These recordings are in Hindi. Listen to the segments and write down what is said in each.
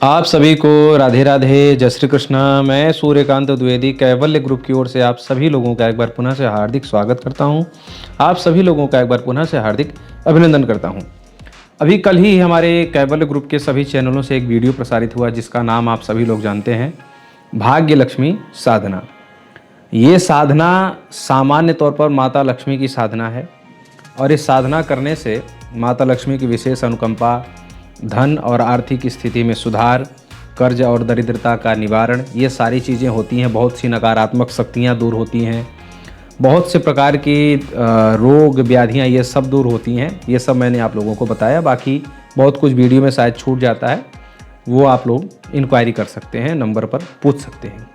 आप सभी को राधे राधे, जय श्री कृष्ण। मैं सूर्यकांत द्विवेदी कैवल्य ग्रुप की ओर से आप सभी लोगों का एक बार पुनः से हार्दिक स्वागत करता हूं। आप सभी लोगों का एक बार पुनः से हार्दिक अभिनंदन करता हूं। अभी कल ही हमारे कैवल्य ग्रुप के सभी चैनलों से एक वीडियो प्रसारित हुआ जिसका नाम आप सभी लोग जानते हैं, भाग्य लक्ष्मी साधना। ये साधना सामान्य तौर पर माता लक्ष्मी की साधना है और इस साधना करने से माता लक्ष्मी की विशेष अनुकंपा, धन और आर्थिक स्थिति में सुधार, कर्ज और दरिद्रता का निवारण, ये सारी चीज़ें होती हैं। बहुत सी नकारात्मक शक्तियाँ दूर होती हैं, बहुत से प्रकार की रोग व्याधियाँ ये सब दूर होती हैं। ये सब मैंने आप लोगों को बताया। बाकी बहुत कुछ वीडियो में शायद छूट जाता है, वो आप लोग इंक्वायरी कर सकते हैं, नंबर पर पूछ सकते हैं।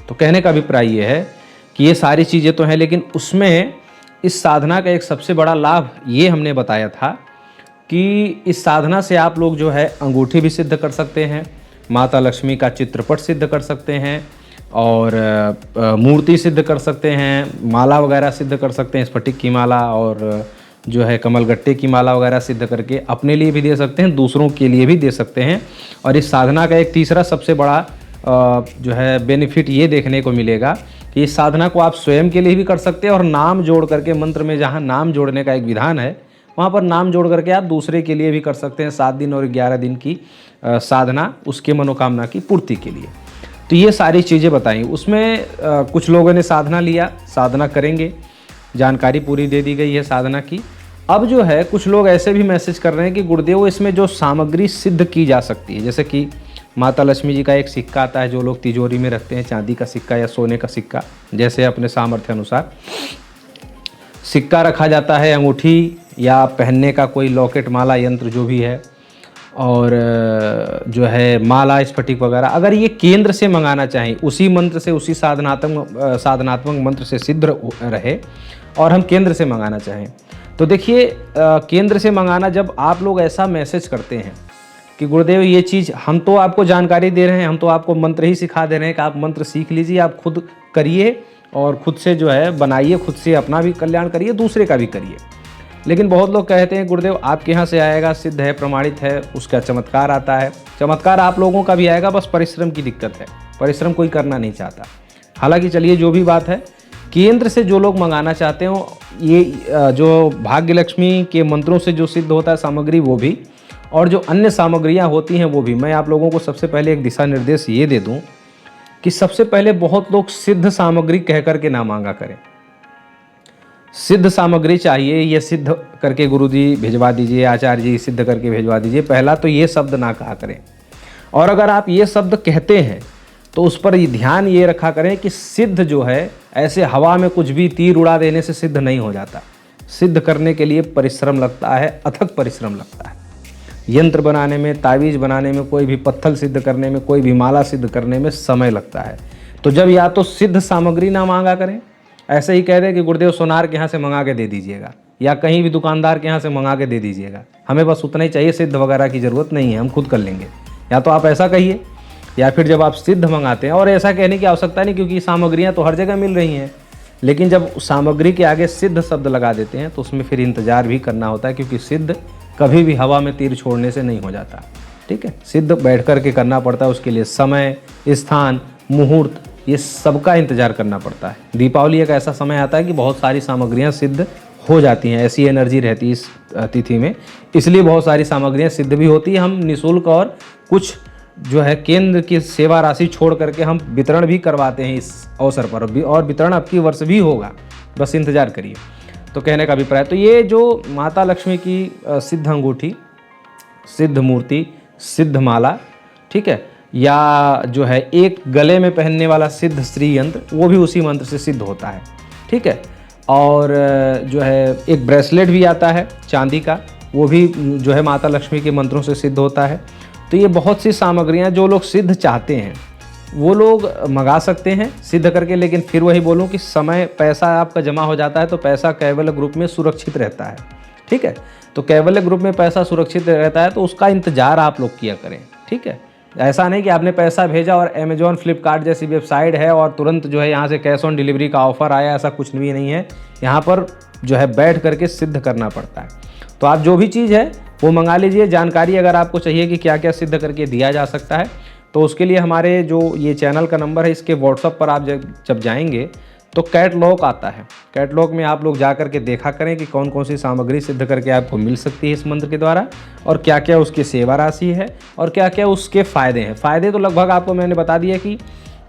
तो कहने का अभिप्राय ये है कि ये सारी चीज़ें तो हैं, लेकिन उसमें इस साधना का एक सबसे बड़ा लाभ ये हमने बताया था कि इस साधना से आप लोग जो है अंगूठी भी सिद्ध कर सकते हैं, माता लक्ष्मी का चित्रपट सिद्ध कर सकते हैं और मूर्ति सिद्ध कर सकते हैं, माला वगैरह सिद्ध कर सकते हैं, स्फटिक की माला और जो है कमलगट्टे की माला वगैरह सिद्ध करके अपने लिए भी दे सकते हैं, दूसरों के लिए भी दे सकते हैं। और इस साधना का एक तीसरा सबसे बड़ा जो है बेनिफिट ये देखने को मिलेगा कि इस साधना को आप स्वयं के लिए भी कर सकते हैं और नाम जोड़ करके, मंत्र में जहाँ नाम जोड़ने का एक विधान है वहाँ पर नाम जोड़ करके आप दूसरे के लिए भी कर सकते हैं। 7 दिन और 11 दिन की साधना उसके मनोकामना की पूर्ति के लिए। तो ये सारी चीज़ें बताई। उसमें कुछ लोगों ने साधना लिया, साधना करेंगे, जानकारी पूरी दे दी गई है साधना की। अब जो है कुछ लोग ऐसे भी मैसेज कर रहे हैं कि गुरुदेव इसमें जो सामग्री सिद्ध की जा सकती है, जैसे कि माता लक्ष्मी जी का एक सिक्का आता है जो लोग तिजोरी में रखते हैं, चांदी का सिक्का या सोने का सिक्का, जैसे अपने सामर्थ्य अनुसार सिक्का रखा जाता है, अंगूठी या पहनने का कोई लॉकेट, माला, यंत्र जो भी है, और जो है माला, स्फटिक वगैरह, अगर ये केंद्र से मंगाना चाहें, उसी मंत्र से, उसी साधनात्मक मंत्र से सिद्ध रहे और हम केंद्र से मंगाना चाहें तो देखिए, केंद्र से मंगाना, जब आप लोग ऐसा मैसेज करते हैं कि गुरुदेव ये चीज़, हम तो आपको जानकारी दे रहे हैं, हम तो आपको मंत्र ही सिखा दे रहे हैं कि आप मंत्र सीख लीजिए, आप खुद करिए और खुद से जो है बनाइए, खुद से अपना भी कल्याण करिए, दूसरे का भी करिए। लेकिन बहुत लोग कहते हैं गुरुदेव आपके यहाँ से आएगा, सिद्ध है, प्रमाणित है, उसका चमत्कार आता है। चमत्कार आप लोगों का भी आएगा, बस परिश्रम की दिक्कत है, परिश्रम कोई करना नहीं चाहता। हालांकि चलिए जो भी बात है, केंद्र से जो लोग मंगाना चाहते हो, ये जो भाग्य लक्ष्मी के मंत्रों से जो सिद्ध होता है सामग्री वो भी, और जो अन्य सामग्रियाँ होती हैं वो भी। मैं आप लोगों को सबसे पहले एक दिशा निर्देश ये दे दूँ कि सबसे पहले बहुत लोग सिद्ध सामग्री कह करके ना मांगा करें। सिद्ध सामग्री चाहिए, ये सिद्ध करके गुरुजी भिजवा दीजिए, आचार्य जी सिद्ध करके भिजवा दीजिए, पहला तो ये शब्द ना कहा करें। और अगर आप ये शब्द कहते हैं तो उस पर ध्यान ये रखा करें कि सिद्ध जो है ऐसे हवा में कुछ भी तीर उड़ा देने से सिद्ध नहीं हो जाता। सिद्ध करने के लिए परिश्रम लगता है, अथक परिश्रम लगता है। यंत्र बनाने में, तावीज़ बनाने में, कोई भी पत्थर सिद्ध करने में, कोई भी माला सिद्ध करने में समय लगता है। तो जब या तो सिद्ध सामग्री ना मांगा करें, ऐसे ही कह दें कि गुरुदेव सोनार के यहाँ से मंगा के दे दीजिएगा या कहीं भी दुकानदार के यहाँ से मंगा के दे दीजिएगा, हमें बस उतना ही चाहिए, सिद्ध वगैरह की ज़रूरत नहीं है, हम खुद कर लेंगे। या तो आप ऐसा कहिए, या फिर जब आप सिद्ध मंगाते हैं, और ऐसा कहने की आवश्यकता नहीं क्योंकि सामग्रियाँ तो हर जगह मिल रही हैं, लेकिन जब सामग्री के आगे सिद्ध शब्द लगा देते हैं तो उसमें फिर इंतज़ार भी करना होता है, क्योंकि सिद्ध कभी भी हवा में तीर छोड़ने से नहीं हो जाता। ठीक है, सिद्ध बैठ कर के करना पड़ता है, उसके लिए समय, स्थान, मुहूर्त, ये सबका इंतजार करना पड़ता है। दीपावली एक ऐसा समय आता है कि बहुत सारी सामग्रियां सिद्ध हो जाती हैं, ऐसी एनर्जी रहती है इस तिथि में, इसलिए बहुत सारी सामग्रियां सिद्ध भी होती है। हम निःशुल्क और कुछ जो है केंद्र की सेवा राशि छोड़ करके हम वितरण भी करवाते हैं इस अवसर पर भी, और वितरण अब की वर्ष भी होगा, बस इंतजार करिए। तो कहने का अभिप्राय, तो ये जो माता लक्ष्मी की सिद्ध अंगूठी, सिद्ध मूर्ति, सिद्ध माला, ठीक है, या जो है एक गले में पहनने वाला सिद्ध श्री यंत्र, वो भी उसी मंत्र से सिद्ध होता है। ठीक है, और जो है एक ब्रेसलेट भी आता है चांदी का, वो भी जो है माता लक्ष्मी के मंत्रों से सिद्ध होता है। तो ये बहुत सी सामग्रियां जो लोग सिद्ध चाहते हैं वो लोग मंगा सकते हैं सिद्ध करके। लेकिन फिर वही बोलूं कि समय, पैसा आपका जमा हो जाता है तो पैसा कैवल्य ग्रुप में सुरक्षित रहता है। ठीक है, तो कैवल्य ग्रुप में पैसा सुरक्षित रहता है तो उसका इंतजार आप लोग किया करें। ठीक है, ऐसा नहीं कि आपने पैसा भेजा और अमेजॉन, फ्लिपकार्ट जैसी वेबसाइट है और तुरंत जो है यहाँ से कैश ऑन डिलीवरी का ऑफर आया, ऐसा कुछ भी नहीं है। यहाँ पर जो है बैठ करके सिद्ध करना पड़ता है। तो आप जो भी चीज़ है वो मंगा लीजिए। जानकारी अगर आपको चाहिए कि क्या क्या सिद्ध करके दिया जा सकता है, तो उसके लिए हमारे जो ये चैनल का नंबर है, इसके व्हाट्सअप पर आप जब जाएंगे तो कैटलॉग आता है। कैटलॉग में आप लोग जा करके देखा करें कि कौन कौन सी सामग्री सिद्ध करके आपको मिल सकती है इस मंत्र के द्वारा, और क्या क्या उसकी सेवा राशि है, और क्या क्या उसके फ़ायदे हैं। फ़ायदे तो लगभग आपको मैंने बता दिया कि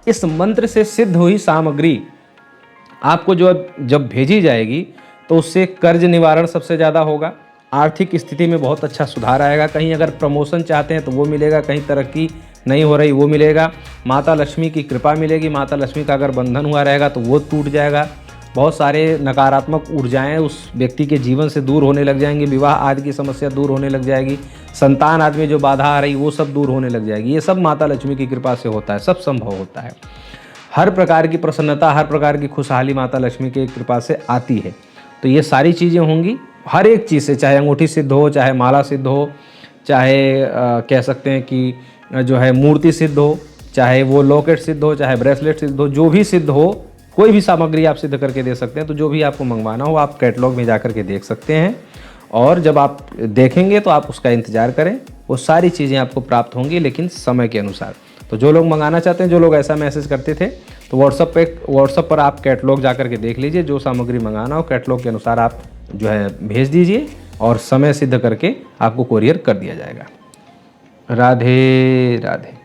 इस मंत्र से सिद्ध हुई सामग्री आपको जब भेजी जाएगी तो उससे कर्ज निवारण सबसे ज़्यादा होगा, आर्थिक स्थिति में बहुत अच्छा सुधार आएगा, कहीं अगर प्रमोशन चाहते हैं तो वो मिलेगा, कहीं तरक्की नहीं हो रही वो मिलेगा, माता लक्ष्मी की कृपा मिलेगी, माता लक्ष्मी का अगर बंधन हुआ रहेगा तो वो टूट जाएगा, बहुत सारे नकारात्मक ऊर्जाएं उस व्यक्ति के जीवन से दूर होने लग जाएंगी, विवाह आदि की समस्या दूर होने लग जाएगी, संतान आदि में जो बाधा आ रही वो सब दूर होने लग जाएगी। ये सब माता लक्ष्मी की कृपा से होता है, सब संभव होता है। हर प्रकार की प्रसन्नता, हर प्रकार की खुशहाली माता लक्ष्मी की कृपा से आती है। तो ये सारी चीज़ें होंगी हर एक चीज़ से, चाहे अंगूठी सिद्ध हो, चाहे माला सिद्ध हो, चाहे कह सकते हैं कि जो है मूर्ति सिद्ध हो, चाहे वो लॉकेट सिद्ध हो, चाहे ब्रेसलेट सिद्ध हो, जो भी सिद्ध हो, कोई भी सामग्री आप सिद्ध करके दे सकते हैं। तो जो भी आपको मंगवाना हो आप कैटलॉग में जा करके देख सकते हैं, और जब आप देखेंगे तो आप उसका इंतज़ार करें, वो सारी चीज़ें आपको प्राप्त होंगी, लेकिन समय के अनुसार। तो जो लोग मंगाना चाहते हैं, जो लोग ऐसा मैसेज करते थे, तो व्हाट्सअप पर आप कैटलॉग जा करके देख लीजिए, जो सामग्री मंगाना हो कैटलॉग के अनुसार आप जो है भेज दीजिए, और समय सिद्ध करके आपको कोरियर कर दिया जाएगा। राधे राधे।